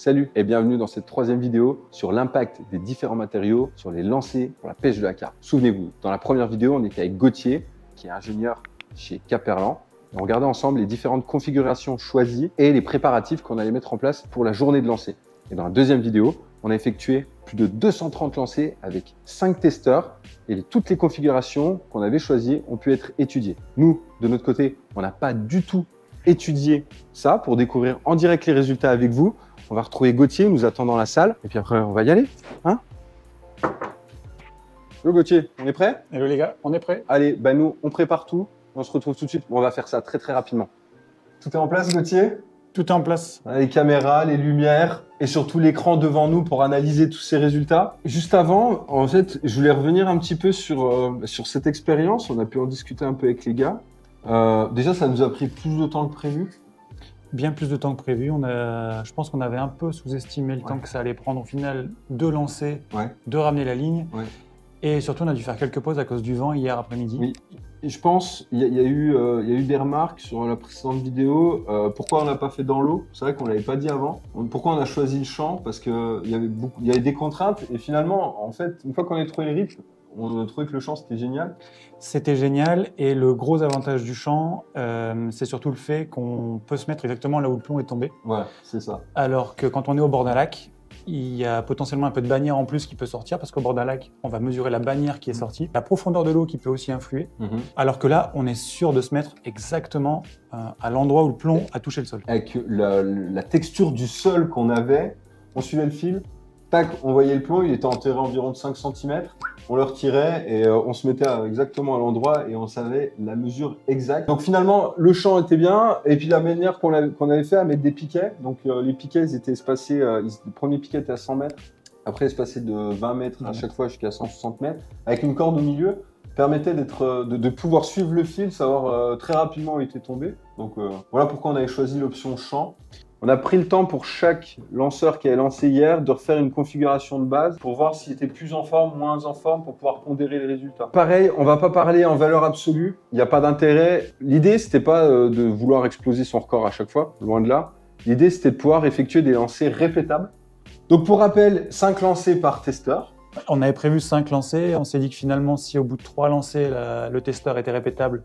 Salut et bienvenue dans cette troisième vidéo sur l'impact des différents matériaux sur les lancers pour la pêche de la carpe. Souvenez-vous, dans la première vidéo, on était avec Gauthier, qui est ingénieur chez Caperlan. On regardait ensemble les différentes configurations choisies et les préparatifs qu'on allait mettre en place pour la journée de lancer. Et dans la deuxième vidéo, on a effectué plus de 230 lancers avec 5 testeurs et toutes les configurations qu'on avait choisies ont pu être étudiées. Nous, de notre côté, on n'a pas du tout étudier ça pour découvrir en direct les résultats avec vous. On va retrouver Gauthier, nous attend dans la salle et puis après on va y aller. Hein? Hello Gauthier, on est prêt? Hello les gars, on est prêt? Allez, bah nous on prépare tout, on se retrouve tout de suite. On va faire ça très rapidement. Tout est en place Gauthier? Tout est en place. Les caméras, les lumières et surtout l'écran devant nous pour analyser tous ces résultats. Juste avant, en fait, je voulais revenir un petit peu sur cette expérience. On a pu en discuter un peu avec les gars. Déjà, ça nous a pris plus de temps que prévu. Bien plus de temps que prévu. Je pense qu'on avait un peu sous-estimé le temps que ça allait prendre au final de lancer, de ramener la ligne. Et surtout, on a dû faire quelques pauses à cause du vent hier après-midi. Oui. Et je pense il y a eu des remarques sur la précédente vidéo. Pourquoi on n'a pas fait dans l'eau? C'est vrai qu'on l'avait pas dit avant. Pourquoi on a choisi le champ? Parce qu'il y avait des contraintes. Et finalement, en fait, une fois qu'on a trouvé le rythme, on a trouvé que le champ, c'était génial. C'était génial et le gros avantage du champ, c'est surtout le fait qu'on peut se mettre exactement là où le plomb est tombé. Ouais, c'est ça. Alors que quand on est au bord d'un lac, il y a potentiellement un peu de bannière en plus qui peut sortir parce qu'au bord d'un lac, on va mesurer la bannière qui est sortie, la profondeur de l'eau qui peut aussi influer. Alors que là, on est sûr de se mettre exactement à l'endroit où le plomb a touché le sol. Avec la texture du sol qu'on avait, on suivait le fil, tac, on voyait le plomb, il était enterré environ de 5 cm. On le retirait et on se mettait exactement à l'endroit et on savait la mesure exacte. Donc finalement, le champ était bien et puis la manière qu'on avait fait à mettre des piquets. Donc les piquets, ils étaient espacés, le premier piquet était à 100 mètres, après espacé de 20 mètres à chaque fois jusqu'à 160 mètres, avec une corde au milieu, permettait de pouvoir suivre le fil, savoir très rapidement où il était tombé. Donc voilà pourquoi on avait choisi l'option champ. On a pris le temps pour chaque lanceur qui a lancé hier de refaire une configuration de base pour voir s'il était plus en forme, moins en forme, pour pouvoir pondérer les résultats. Pareil, on va pas parler en valeur absolue, il n'y a pas d'intérêt. L'idée, c'était pas de vouloir exploser son record à chaque fois, loin de là. L'idée, c'était de pouvoir effectuer des lancers répétables. Donc pour rappel, 5 lancers par testeur. On avait prévu 5 lancers, on s'est dit que finalement, si au bout de 3 lancers, le testeur était répétable,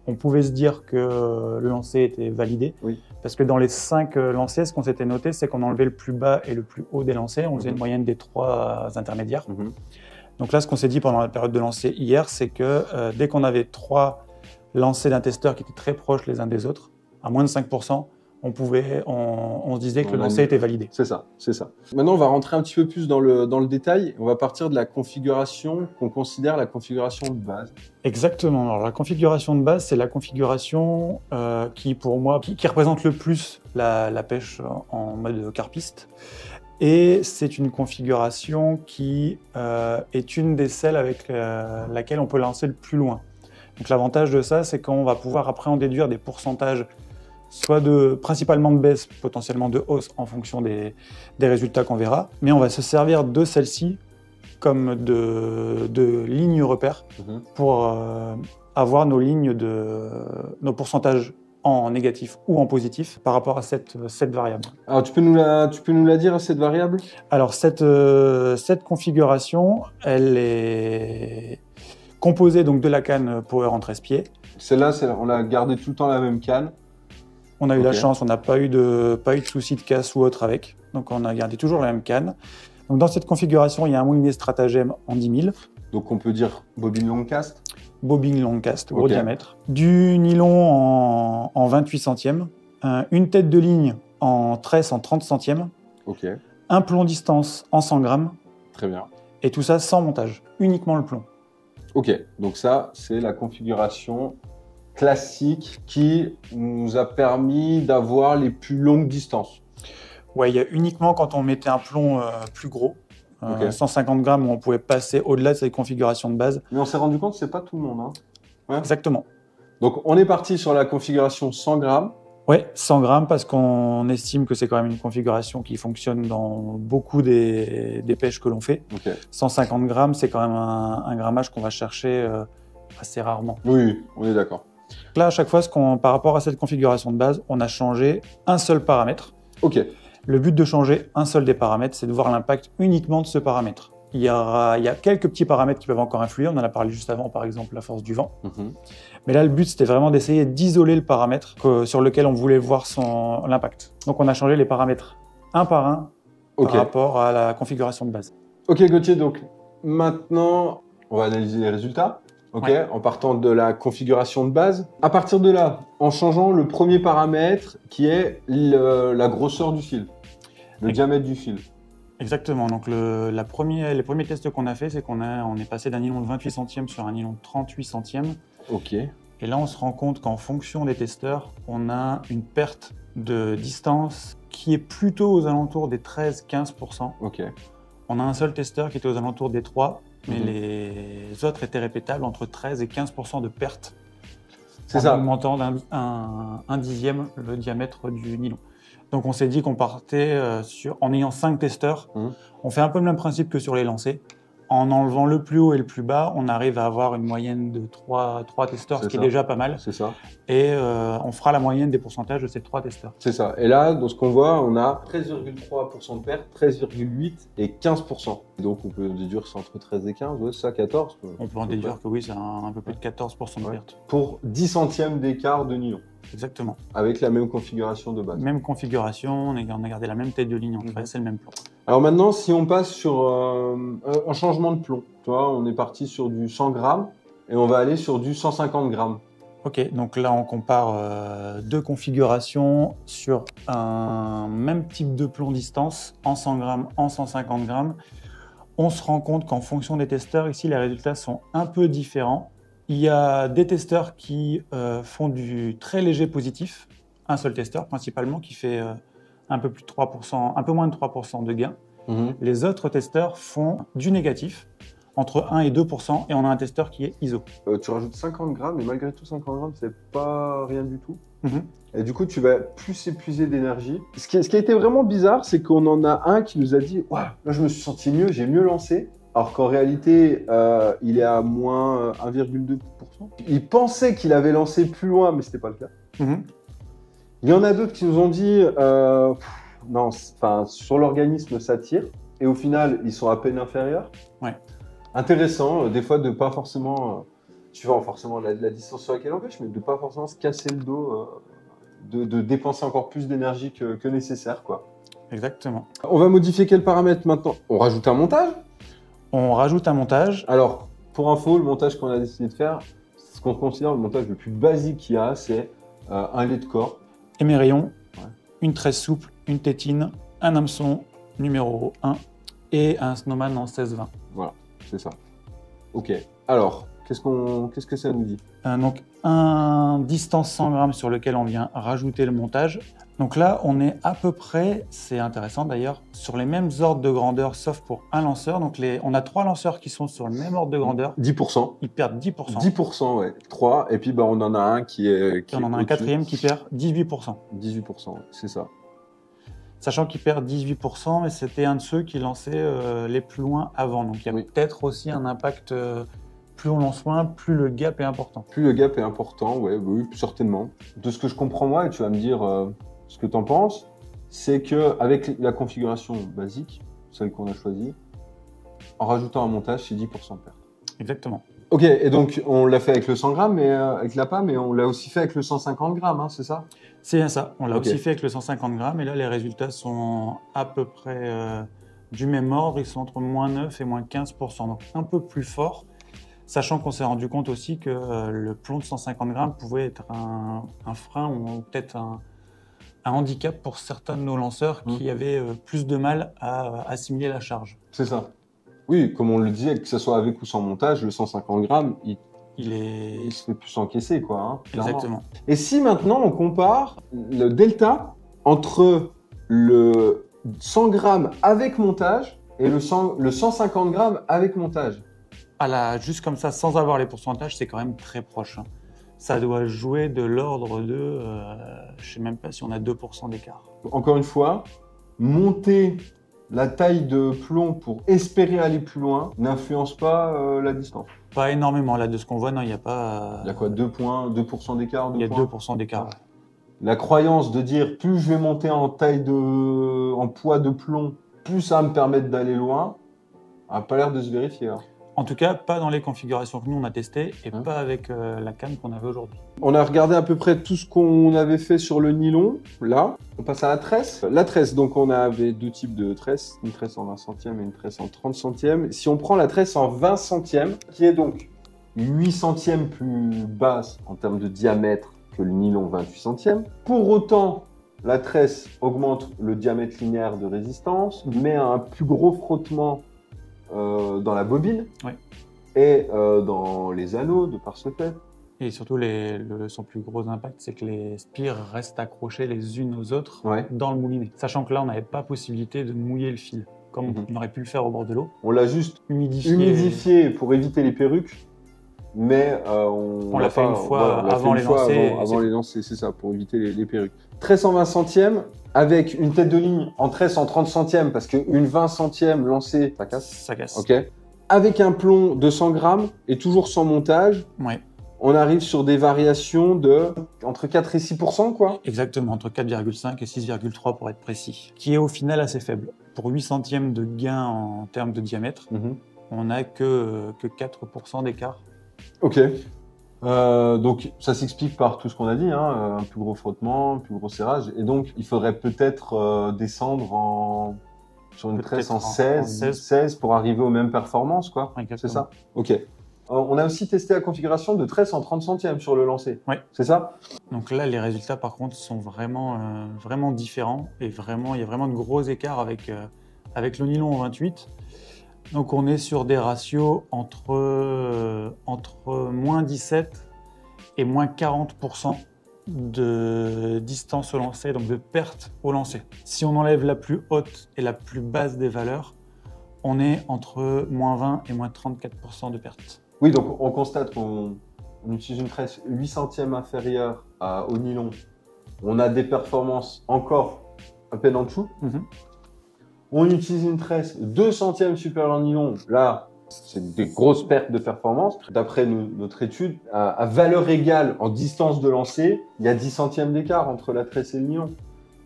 on pouvait se dire que le lancer était validé. Parce que dans les 5 lancers, ce qu'on s'était noté, c'est qu'on enlevait le plus bas et le plus haut des lancers. On faisait une moyenne des 3 intermédiaires. Donc là, ce qu'on s'est dit pendant la période de lancer hier, c'est que dès qu'on avait 3 lancers d'un testeur qui étaient très proches les uns des autres, à moins de 5%, on se disait que le lancer était validé. C'est ça, c'est ça. Maintenant, on va rentrer un petit peu plus dans le détail. On va partir de la configuration qu'on considère la configuration de base. Exactement. Alors, la configuration de base, c'est la configuration qui, pour moi, qui représente le plus la pêche en mode carpiste. Et c'est une configuration qui est une des celles avec laquelle on peut lancer le plus loin. Donc, l'avantage de ça, c'est qu'on va pouvoir après en déduire des pourcentages soit principalement de baisse, potentiellement de hausse en fonction des résultats qu'on verra. Mais on va se servir de celle-ci comme de ligne repère pour avoir nos pourcentages en négatif ou en positif par rapport à cette variable. Alors tu peux nous la dire, cette variable? Alors cette configuration, elle est composée donc de la canne Power en 13 pieds. Celle-là, on a gardé tout le temps la même canne. On a eu la chance, on n'a pas eu de souci de casse ou autre avec. Donc on a gardé toujours la même canne. Donc dans cette configuration, il y a un moulinet stratagème en 10 000. Donc on peut dire bobine long cast. Bobine long cast, gros diamètre. Du nylon en 28 centièmes. Une tête de ligne en tresse en 30 centièmes. Un plomb distance en 100 grammes. Très bien. Et tout ça sans montage, uniquement le plomb. Ok, donc ça, c'est la configuration classique qui nous a permis d'avoir les plus longues distances. Ouais, il y a uniquement quand on mettait un plomb plus gros, 150 grammes, où on pouvait passer au-delà de cette configuration de base. Mais on s'est rendu compte que c'est pas tout le monde. Hein. Exactement. Donc on est parti sur la configuration 100 grammes. Ouais, 100 grammes parce qu'on estime que c'est quand même une configuration qui fonctionne dans beaucoup des pêches que l'on fait. 150 grammes, c'est quand même un grammage qu'on va chercher assez rarement. Oui, on est d'accord. Là, à chaque fois, par rapport à cette configuration de base, on a changé un seul paramètre. Le but de changer un seul des paramètres, c'est de voir l'impact uniquement de ce paramètre. Il y a quelques petits paramètres qui peuvent encore influer, on en a parlé juste avant, par exemple la force du vent. Mais là, le but, c'était vraiment d'essayer d'isoler le paramètre sur lequel on voulait voir l'impact. Donc on a changé les paramètres un par un par rapport à la configuration de base. Ok Gauthier, donc maintenant, on va analyser les résultats. En partant de la configuration de base. À partir de là, en changeant le premier paramètre qui est la grosseur du fil, le diamètre du fil. Exactement. Donc les premiers tests qu'on a fait, c'est qu'on est passé d'un nylon de 28 centièmes sur un nylon de 38 centièmes. Et là, on se rend compte qu'en fonction des testeurs, on a une perte de distance qui est plutôt aux alentours des 13-15%. On a un seul testeur qui était aux alentours des 3%. Mais les autres étaient répétables entre 13 et 15% de perte. C'est ça. En augmentant d'un dixième le diamètre du nylon. Donc on s'est dit qu'on partait en ayant 5 testeurs. On fait un peu le même principe que sur les lancers. En enlevant le plus haut et le plus bas, on arrive à avoir une moyenne de 3 testeurs, ce qui est déjà pas mal. C'est ça. Et on fera la moyenne des pourcentages de ces 3 testeurs. C'est ça. Et là, dans ce qu'on voit, on a 13,3% de perte, 13,8% et 15%. Donc on peut déduire que c'est entre 13 et 15, ouais, c'est ça, 14. On peut en déduire que oui, c'est un peu plus de 14% de perte. Pour 10 centièmes d'écart de nylon. Exactement. Avec la même configuration de base. Même configuration, on a gardé la même tête de ligne en fait, c'est le même plan. Alors maintenant, si on passe sur un changement de plomb, tu vois, on est parti sur du 100 grammes et on va aller sur du 150 grammes. Ok, donc là on compare 2 configurations sur un même type de plomb distance en 100 grammes, en 150 grammes. On se rend compte qu'en fonction des testeurs, ici les résultats sont un peu différents. Il y a des testeurs qui font du très léger positif, un seul testeur principalement qui fait un peu plus de 3%, un peu moins de 3% de gain. Les autres testeurs font du négatif, entre 1 et 2%, et on a un testeur qui est ISO. Tu rajoutes 50 grammes, et malgré tout 50 grammes, c'est pas rien du tout. Et du coup, tu vas plus épuiser d'énergie. Ce qui a été vraiment bizarre, c'est qu'on en a un qui nous a dit « Waouh, là je me suis senti mieux, j'ai mieux lancé ». Alors qu'en réalité, il est à moins 1,2%. Il pensait qu'il avait lancé plus loin, mais ce n'était pas le cas. Il y en a d'autres qui nous ont dit non, sur l'organisme, ça tire. Et au final, ils sont à peine inférieurs. Intéressant, des fois, de ne pas forcément, suivant forcément la distance sur laquelle on pêche, mais de ne pas forcément se casser le dos, de dépenser encore plus d'énergie que nécessaire, quoi. Exactement. On va modifier quel paramètre maintenant? On rajoute un montage? On rajoute un montage. Alors, pour info, le montage qu'on a décidé de faire, ce qu'on considère le montage le plus basique qu'il y a, c'est un lait de corps. Émerillon, une tresse souple, une tétine, un hameçon numéro 1 et un snowman en 16-20. Voilà, c'est ça. Ok. Alors, qu'est-ce que ça nous dit? Donc, un distance 100 grammes sur lequel on vient rajouter le montage. Donc là, on est à peu près, c'est intéressant d'ailleurs, sur les mêmes ordres de grandeur, sauf pour un lanceur. Donc on a 3 lanceurs qui sont sur le même ordre de grandeur. 10%. Ils perdent 10%. 10%, ouais. 3. Et puis, on en a un qui est on en a un quatrième qui perd 18%. 18%, c'est ça. Sachant qu'il perd 18%, mais c'était un de ceux qui lançait les plus loin avant. Donc il y a peut-être aussi un impact, plus on lance loin, plus le gap est important. Plus le gap est important, ouais, oui, certainement. De ce que je comprends moi, et tu vas me dire ce que tu en penses, c'est qu'avec la configuration basique, celle qu'on a choisie, en rajoutant un montage, c'est 10% de perte. Exactement. Ok, et donc on l'a fait avec le 100 grammes, mais avec l'appât, mais on l'a aussi fait avec le 150 grammes, hein, c'est ça? C'est bien ça, on l'a aussi fait avec le 150 grammes, et là les résultats sont à peu près du même ordre, ils sont entre moins 9 et moins 15%, donc un peu plus fort, sachant qu'on s'est rendu compte aussi que le plomb de 150 grammes pouvait être un frein ou peut-être un handicap pour certains de nos lanceurs qui avaient plus de mal à assimiler la charge. C'est ça. Oui, comme on le disait, que ce soit avec ou sans montage, le 150 grammes, il se fait plus encaisser, quoi. Hein, exactement. Et si maintenant on compare le delta entre le 100 grammes avec montage et le 150 grammes avec montage? Juste comme ça, sans avoir les pourcentages, c'est quand même très proche. Hein. Ça doit jouer de l'ordre de, je ne sais même pas si on a 2% d'écart. Encore une fois, monter la taille de plomb pour espérer aller plus loin n'influence pas la distance. Pas énormément, là, de ce qu'on voit, non, il n'y a pas... Il y a quoi, 2% d'écart? Il y a 2% d'écart. la croyance de dire plus je vais monter en en poids de plomb, plus ça va me permettre d'aller loin, n'a pas l'air de se vérifier. Hein. En tout cas, pas dans les configurations que nous on a testées et pas avec la canne qu'on avait aujourd'hui. On a regardé à peu près tout ce qu'on avait fait sur le nylon. Là, on passe à la tresse. La tresse, donc on avait deux types de tresses, une tresse en 20 centièmes et une tresse en 30 centièmes. Si on prend la tresse en 20 centièmes, qui est donc 8 centièmes plus basse en termes de diamètre que le nylon 28 centièmes, pour autant, la tresse augmente le diamètre linéaire de résistance, met un plus gros frottement dans la bobine et dans les anneaux de par ce fait. Et surtout, son plus gros impact, c'est que les spires restent accrochées les unes aux autres dans le moulinet. Sachant que là, on n'avait pas possibilité de mouiller le fil, comme on aurait pu le faire au bord de l'eau. On l'a juste humidifié pour éviter les perruques, mais on l'a fait une fois avant les lancer. Avant les lancer, c'est ça, pour éviter les perruques. Tresse en 20 centièmes, avec une tête de ligne en tresse en 30 centièmes, parce qu'une 20 centièmes lancée, ça casse. Ça casse. Ok. Avec un plomb de 100 grammes et toujours sans montage, on arrive sur des variations de entre 4 et 6%, quoi. Exactement, entre 4,5 et 6,3 pour être précis, qui est au final assez faible. Pour 8 centièmes de gain en termes de diamètre, on n'a que 4% d'écart. Ok. Donc ça s'explique par tout ce qu'on a dit, hein, un plus gros frottement, un plus gros serrage, et donc il faudrait peut-être descendre sur une tresse en 16 pour arriver aux mêmes performances, quoi. C'est ça. Ok. On a aussi testé la configuration de tresse en 30 centièmes sur le lancer. C'est ça. Donc là, les résultats par contre sont vraiment différents et il y a vraiment de gros écarts avec le nylon en 28. Donc on est sur des ratios entre moins 17 et moins 40% de distance au lancer, donc de perte au lancer. Si on enlève la plus haute et la plus basse des valeurs, on est entre moins 20 et moins 34% de perte. Oui, donc on constate qu'on utilise une tresse 8 centièmes inférieure au nylon. On a des performances encore à peine en dessous. On utilise une tresse 2 centièmes supérieure au nylon. Là, c'est des grosses pertes de performance. D'après notre étude, à valeur égale en distance de lancer, il y a 10 centièmes d'écart entre la tresse et le nylon.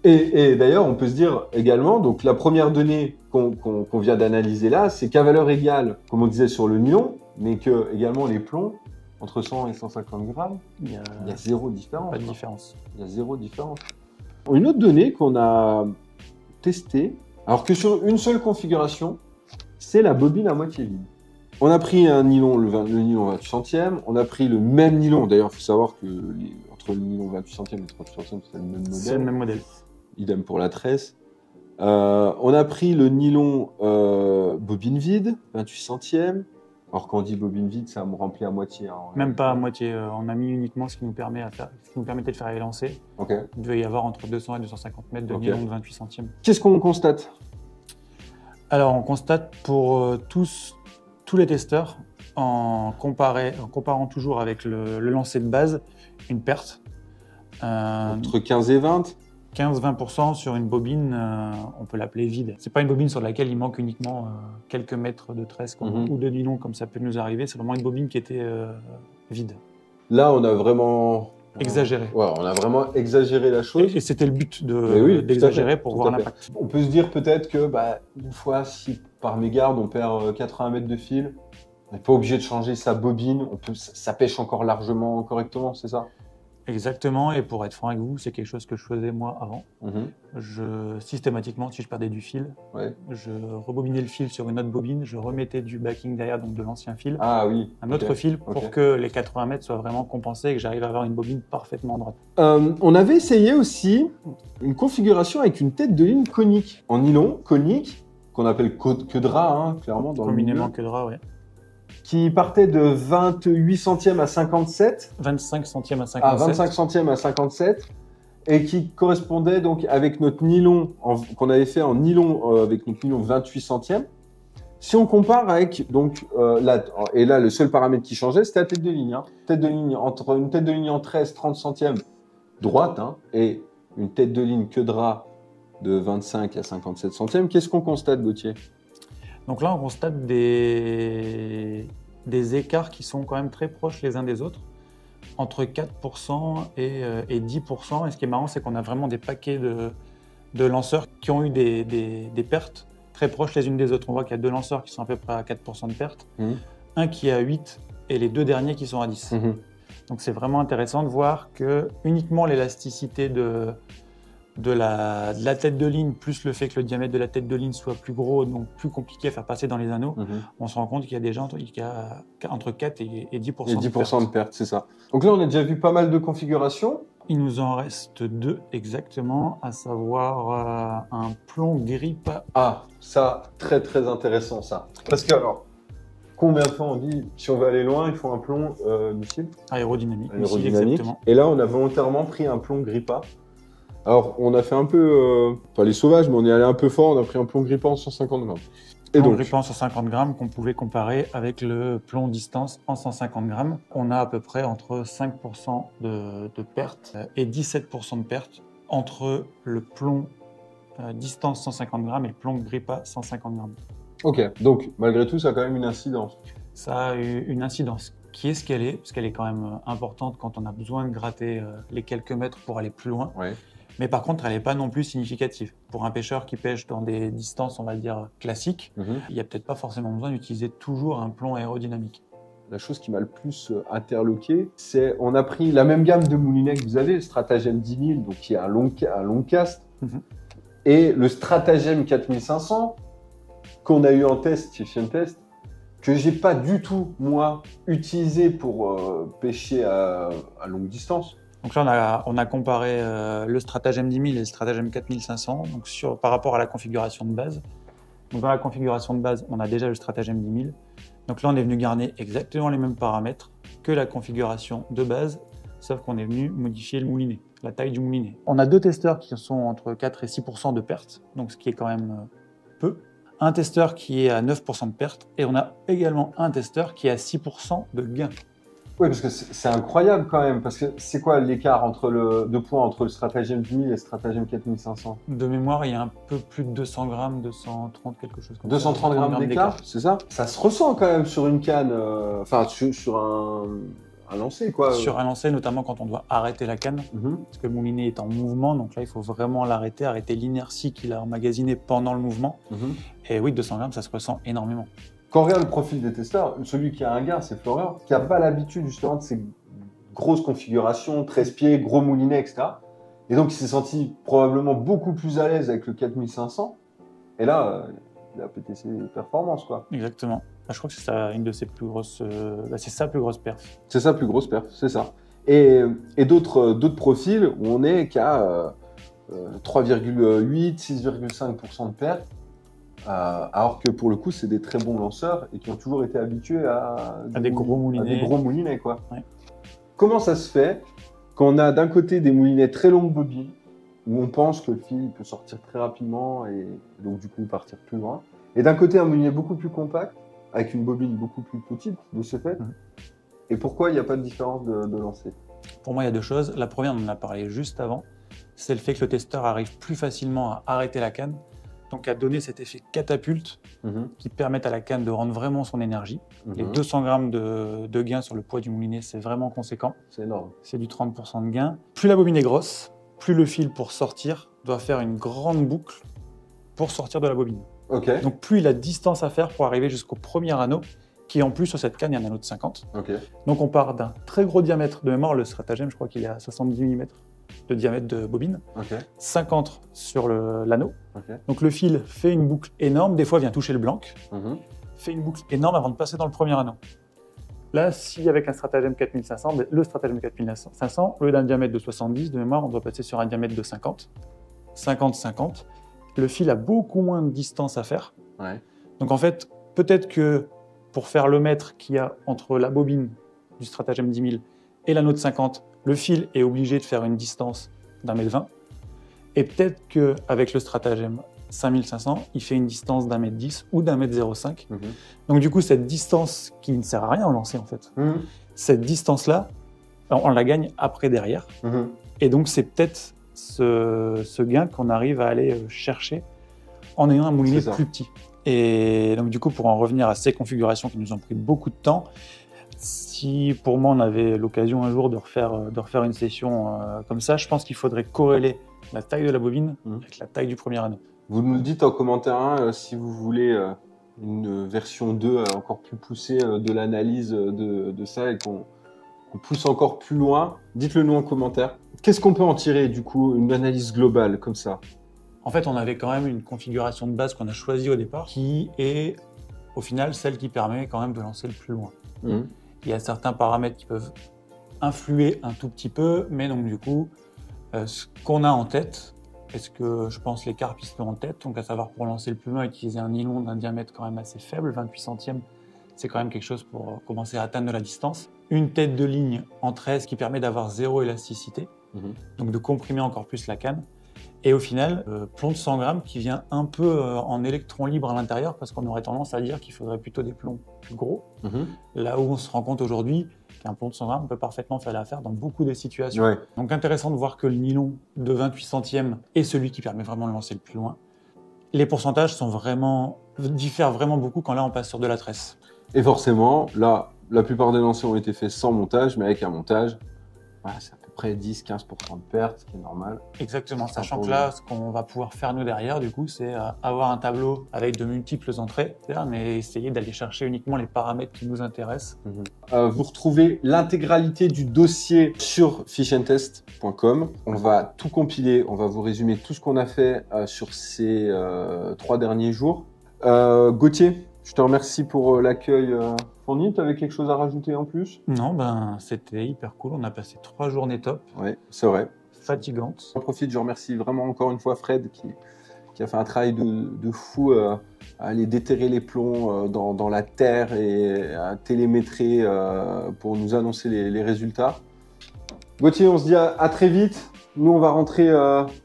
Et d'ailleurs, on peut se dire également, donc la première donnée qu'on vient d'analyser là, c'est qu'à valeur égale, comme on disait sur le nylon, mais que également les plombs, entre 100 et 150 grammes, il y a zéro différence. Pas de différence. Il y a zéro différence. Une autre donnée qu'on a testée, alors que sur une seule configuration, c'est la bobine à moitié vide. On a pris un nylon, le nylon 28 centièmes, on a pris le même nylon, d'ailleurs il faut savoir que entre le nylon 28 centièmes et le 38 centièmes, c'est le même modèle. C'est le même modèle. Idem pour la tresse. On a pris le nylon bobine vide, 28 centièmes. Alors quand on dit bobine vide, ça me remplit à moitié. Hein, même pas à moitié, on a mis uniquement ce qui nous permettait de faire les lancers. Il devait y avoir entre 200 et 250 mètres de nylon de 28 centièmes. Qu'est-ce qu'on constate? Alors on constate pour tous les testeurs, en comparant toujours avec le lancer de base, une perte. Entre 15 et 20 15-20% sur une bobine, on peut l'appeler vide. C'est pas une bobine sur laquelle il manque uniquement quelques mètres de tresse ou de nylon comme ça peut nous arriver. C'est vraiment une bobine qui était vide. Là, on a vraiment exagéré. Ouais, on a vraiment exagéré la chose. Et c'était le but d'exagérer pour voir l'impact. On peut se dire peut-être que une fois, si par mégarde on perd 80 mètres de fil, on n'est pas obligé de changer sa bobine. Ça pêche encore largement correctement, c'est ça? Exactement, et pour être franc avec vous, c'est quelque chose que je faisais moi avant. Systématiquement, si je perdais du fil, je rebobinais le fil sur une autre bobine, je remettais du backing derrière, donc de l'ancien fil, un autre fil pour que les 80 mètres soient vraiment compensés et que j'arrive à avoir une bobine parfaitement droite. On avait essayé aussi une configuration avec une tête de ligne conique, en nylon, conique, qu'on appelle queue de rat, hein, clairement. Communément queue de rat, oui. Qui partait de 28 centièmes à 57. 25 centièmes à 57. 25 centièmes à 57. Et qui correspondait donc avec notre nylon, qu'on avait fait en nylon, avec notre nylon 28 centièmes. Si on compare avec, donc, là, le seul paramètre qui changeait, c'était la tête de ligne. Hein. Entre une tête de ligne en 13, 30 centièmes droite, hein, et une tête de ligne queue de rat de 25 à 57 centièmes, qu'est-ce qu'on constate, Gauthier ? Donc là, on constate des écarts qui sont quand même très proches les uns des autres. entre 4% et 10%. Et ce qui est marrant, c'est qu'on a vraiment des paquets de lanceurs qui ont eu des pertes très proches les unes des autres. On voit qu'il y a 2 lanceurs qui sont à peu près à 4% de pertes, un qui est à 8 et les 2 derniers qui sont à 10. Donc c'est vraiment intéressant de voir que uniquement l'élasticité de la tête de ligne, plus le fait que le diamètre de la tête de ligne soit plus gros, donc plus compliqué à faire passer dans les anneaux, on se rend compte qu'il y a déjà entre 4 et 10%. Et 10% de perte, c'est ça. Donc là, on a déjà vu pas mal de configurations. Il nous en reste 2 exactement, à savoir un plomb Grippa. Ah, ça, très très intéressant ça. Parce que alors, combien de fois on dit, si on veut aller loin, il faut un plomb missile Aérodynamique. Exactement. Et là, on a volontairement pris un plomb Grippa. Alors, on a fait un peu, pas les sauvages, mais on est allé un peu fort, on a pris un plomb Grippa en 150 grammes. Et donc, Grippa en 150 grammes qu'on pouvait comparer avec le plomb distance en 150 grammes. On a à peu près entre 5% de perte et 17% de perte entre le plomb distance 150 grammes et le plomb Grippa 150 grammes. Ok, donc malgré tout, ça a quand même une incidence. Ça a eu une incidence qui est ce qu'elle est, parce qu'elle est quand même importante quand on a besoin de gratter les quelques mètres pour aller plus loin. Ouais. Mais par contre, elle n'est pas non plus significative. Pour un pêcheur qui pêche dans des distances, on va dire, classiques, il n'y a peut-être pas forcément besoin d'utiliser toujours un plomb aérodynamique. La chose qui m'a le plus interloqué, c'est on a pris la même gamme de moulinets que vous avez, le Stratagem 10 000, donc qui est un long cast, et le Stratagem 4500, qu'on a eu en test chez Chien Test, que j'ai pas du tout, moi, utilisé pour pêcher à longue distance. Donc là, on a comparé le Stratagem 10 000 et le Stratagem 4500 donc par rapport à la configuration de base. Donc dans la configuration de base, on a déjà le Stratagem 10 000. Donc là, on est venu garder exactement les mêmes paramètres que la configuration de base, sauf qu'on est venu modifier le moulinet, la taille du moulinet. On a 2 testeurs qui sont entre 4 et 6% de perte, donc ce qui est quand même peu. Un testeur qui est à 9% de perte, et on a également un testeur qui est à 6% de gain. Oui, parce que c'est incroyable quand même, parce que c'est quoi l'écart de points entre le Stratagem 10 000 et le Stratagem 4500? De mémoire, il y a un peu plus de 200 grammes, 230 quelque chose comme 230 ça. 230 grammes d'écart, c'est ça? Ça se ressent quand même sur une canne, enfin sur un lancer quoi. Sur un lancer, notamment quand on doit arrêter la canne, parce que le moulinet est en mouvement, donc là il faut vraiment l'arrêter, arrêter l'inertie qu'il a emmagasinée pendant le mouvement. Et oui, 200 grammes, ça se ressent énormément. Quand on regarde le profil des testeurs, celui qui a un gain, c'est Florent, qui n'a pas l'habitude justement de ces grosses configurations, 13 pieds, gros moulinet, etc. Et donc il s'est senti probablement beaucoup plus à l'aise avec le 4500. Et là, il a pété ses performances, quoi. Exactement. Je crois que c'est ça, une de ses plus grosses... c'est sa plus grosse perf. C'est sa plus grosse perf, c'est ça. Et d'autres profils où on est qu'à 3,8, 6,5% de perte. Alors que pour le coup, c'est des très bons lanceurs et qui ont toujours été habitués à des gros moulinets. Quoi. Ouais. Comment ça se fait qu'on a d'un côté des moulinets très longues bobines, où on pense que le fil peut sortir très rapidement et donc du coup partir plus loin, et d'un côté un moulinet beaucoup plus compact, avec une bobine beaucoup plus petite de ce fait, et pourquoi il n'y a pas de différence de lancer? Pour moi, il y a 2 choses. La première, on en a parlé juste avant, c'est le fait que le testeur arrive plus facilement à arrêter la canne, donc à donner cet effet catapulte qui permet à la canne de rendre vraiment son énergie. Les 200 grammes de gain sur le poids du moulinet, c'est vraiment conséquent. C'est énorme. C'est du 30% de gain. Plus la bobine est grosse, plus le fil pour sortir doit faire une grande boucle pour sortir de la bobine. Okay. Donc plus il a de distance à faire pour arriver jusqu'au premier anneau, qui en plus sur cette canne, il y a un anneau de 50. Okay. Donc on part d'un très gros diamètre de mémoire, le Stratagem, je crois qu'il est à 70 mm de diamètre de bobine, 50 sur l'anneau. Donc le fil fait une boucle énorme, des fois vient toucher le blanc, fait une boucle énorme avant de passer dans le premier anneau. Là, si avec un Stratagem 4500, le Stratagem 4500, au lieu d'un diamètre de 70 de mémoire, on doit passer sur un diamètre de 50. 50-50. Le fil a beaucoup moins de distance à faire. Donc en fait, peut-être que pour faire le mètre qu'il y a entre la bobine du Stratagem 10 000 et l'anneau de 50, le fil est obligé de faire une distance d'1,20 m. Et peut-être qu'avec le Stratagem 5500, il fait une distance d'1,10 m ou d'1,05 m. Donc du coup, cette distance qui ne sert à rien au lancer en fait, cette distance-là, on la gagne après derrière. Et donc c'est peut-être ce gain qu'on arrive à aller chercher en ayant un moulinet plus petit. Et donc du coup, pour en revenir à ces configurations qui nous ont pris beaucoup de temps, Si pour moi on avait l'occasion un jour de refaire une session comme ça, je pense qu'il faudrait corréler la taille de la bobine avec la taille du premier anneau. Vous nous le dites en commentaire 1 si vous voulez une version 2 encore plus poussée de l'analyse de ça et qu'on pousse encore plus loin. Dites-le nous en commentaire. Qu'est-ce qu'on peut en tirer du coup, une analyse globale comme ça? En fait, on avait quand même une configuration de base qu'on a choisie au départ qui est au final celle qui permet quand même de lancer le plus loin. Il y a certains paramètres qui peuvent influer un tout petit peu, mais donc du coup, ce qu'on a en tête, et ce que je pense les carpistes ont en tête, donc à savoir pour lancer le plus loin, utiliser un nylon d'un diamètre quand même assez faible, 28 centièmes, c'est quand même quelque chose pour commencer à atteindre de la distance. Une tête de ligne en 13 qui permet d'avoir zéro élasticité, donc de comprimer encore plus la canne. Et au final, plomb de 100 grammes qui vient un peu en électron libre à l'intérieur parce qu'on aurait tendance à dire qu'il faudrait plutôt des plombs plus gros. Là où on se rend compte aujourd'hui qu'un plomb de 100 grammes peut parfaitement faire l'affaire dans beaucoup de situations. Ouais. Donc intéressant de voir que le nylon de 28 centièmes est celui qui permet vraiment de lancer le plus loin. Les pourcentages diffèrent vraiment beaucoup quand là on passe sur de la tresse. Et forcément, là, la plupart des lancers ont été faits sans montage, mais avec un montage, voilà, c'est à peu près 10-15% de perte, ce qui est normal. Exactement, sachant que là, ce qu'on va pouvoir faire nous derrière, du coup, c'est avoir un tableau avec de multiples entrées, mais essayer d'aller chercher uniquement les paramètres qui nous intéressent. Vous retrouvez l'intégralité du dossier sur fishandtest.com. On va tout compiler, on va vous résumer tout ce qu'on a fait sur ces 3 derniers jours. Gauthier, je te remercie pour l'accueil fourni. Tu avais quelque chose à rajouter en plus? Non, c'était hyper cool. On a passé 3 journées top. Oui, c'est vrai. Fatigantes. J'en profite, je remercie vraiment encore une fois Fred qui a fait un travail de fou à aller déterrer les plombs dans la terre et à télémétrer pour nous annoncer les résultats. Gauthier, on se dit à très vite. Nous, on va rentrer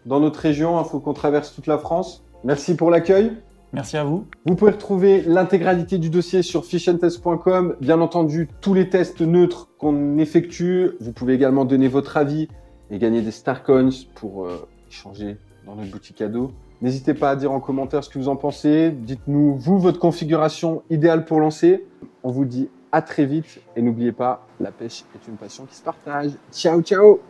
dans notre région. Il faut qu'on traverse toute la France. Merci pour l'accueil. Merci à vous. Vous pouvez retrouver l'intégralité du dossier sur fishandtest.com. Bien entendu, tous les tests neutres qu'on effectue. Vous pouvez également donner votre avis et gagner des Starcoins pour échanger dans notre boutique cadeau. N'hésitez pas à dire en commentaire ce que vous en pensez. Dites-nous, vous, votre configuration idéale pour lancer. On vous dit à très vite et n'oubliez pas, la pêche est une passion qui se partage. Ciao, ciao!